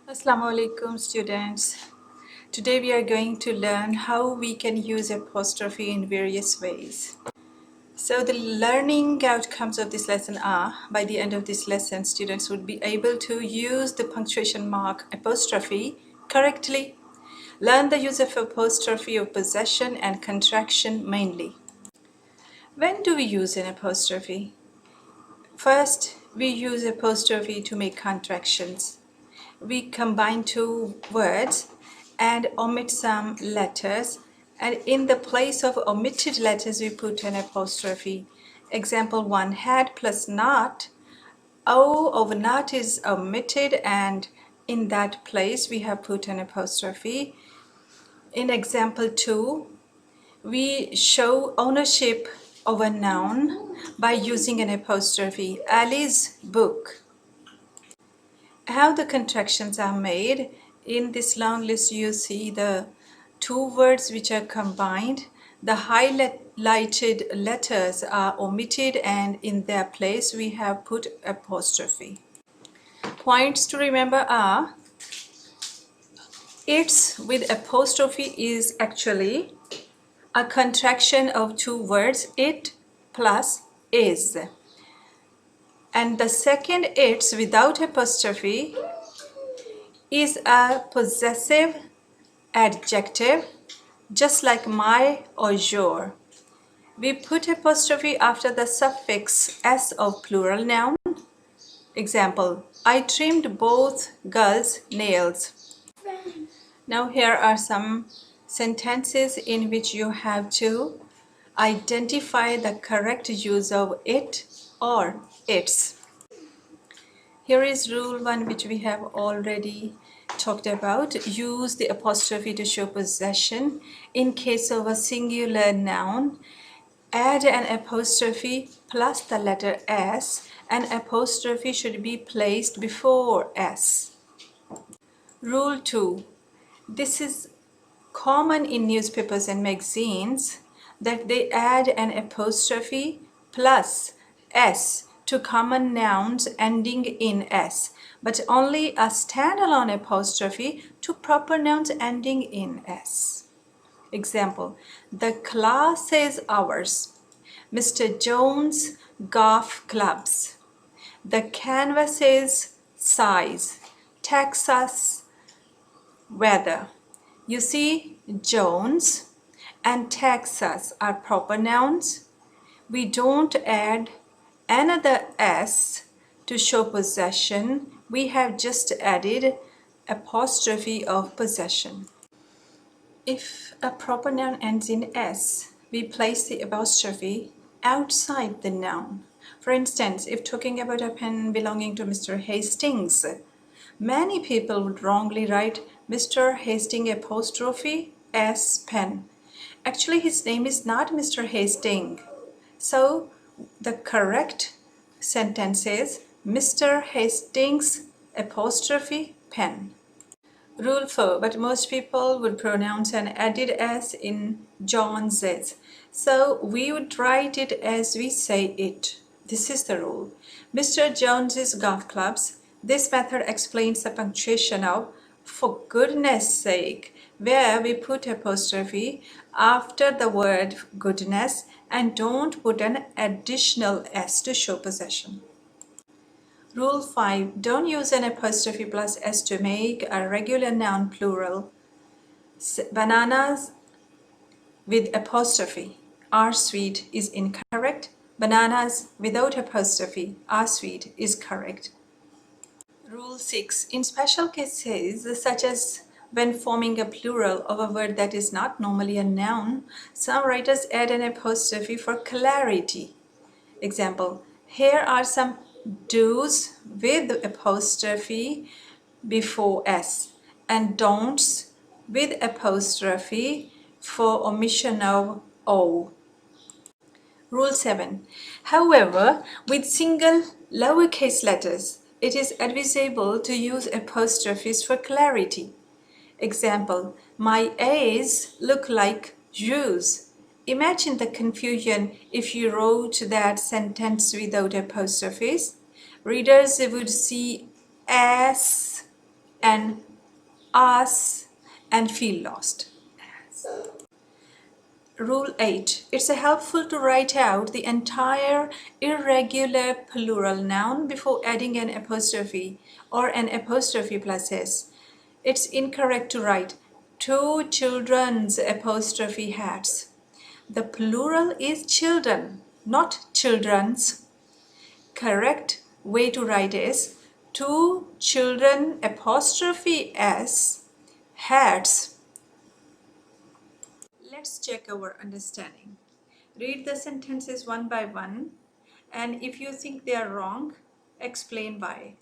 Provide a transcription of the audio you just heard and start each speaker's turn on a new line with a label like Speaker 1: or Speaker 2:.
Speaker 1: Assalamu alaikum students. Today we are going to learn how we can use apostrophe in various ways. So the learning outcomes of this lesson are, by the end of this lesson, students would be able to use the punctuation mark apostrophe correctly, learn the use of apostrophe of possession and contraction mainly. When do we use an apostrophe? First, we use apostrophe to make contractions. We combine two words and omit some letters, and in the place of omitted letters we put an apostrophe. Example 1, had plus not. O of not is omitted, and in that place we have put an apostrophe. In example 2, we show ownership of a noun by using an apostrophe. Ali's book. How the contractions are made. In this long list you see the two words which are combined. The highlighted letters are omitted, and in their place we have put apostrophe. Points to remember are, it's with apostrophe is actually a contraction of two words, it plus is. And the second it's without apostrophe is a possessive adjective, just like my or your. We put apostrophe after the suffix s of plural noun. Example, I trimmed both girls' nails. Now here are some sentences in which you have to identify the correct use of it or its. Here is rule 1, which we have already talked about. Use the apostrophe to show possession. In case of a singular noun, add an apostrophe plus the letter S. An apostrophe should be placed before S. Rule 2. This is common in newspapers and magazines, that they add an apostrophe plus S to common nouns ending in S, but only a standalone apostrophe to proper nouns ending in S. Example, the class is ours. Mr. Jones golf clubs. The canvas is size. Texas weather. You see, Jones and Texas are proper nouns. We don't add another S to show possession. We have just added apostrophe of possession. If a proper noun ends in S, we place the apostrophe outside the noun. For instance, if talking about a pen belonging to Mr. Hastings, many people would wrongly write Mr. Hastings apostrophe S pen. Actually, his name is not Mr. Hastings. So the correct sentence is Mr. Hastings apostrophe pen. Rule 4, but most people would pronounce an added S in Jones's. So we would write it as we say it. This is the rule. Mr. Jones's golf clubs. This method explains the punctuation of for goodness sake, where we put apostrophe after the word goodness and don't put an additional S to show possession. Rule 5. Don't use an apostrophe plus S to make a regular noun plural. Bananas with apostrophe are sweet is incorrect. Bananas without apostrophe are sweet is correct. Rule 6. In special cases, such as when forming a plural of a word that is not normally a noun, some writers add an apostrophe for clarity. Example, here are some do's with apostrophe before S and don'ts with apostrophe for omission of O. Rule 7. However, with single lowercase letters, it is advisable to use apostrophes for clarity. Example, my A's look like U's. Imagine the confusion if you wrote that sentence without apostrophes. Readers would see S and us and feel lost. Rule 8. It's helpful to write out the entire irregular plural noun before adding an apostrophe or an apostrophe plus s. It's incorrect to write two children's apostrophe hats. The plural is children, not children's. Correct way to write is two children apostrophe s hats. Let's check our understanding. Read the sentences one by one, and if you think they are wrong, explain why.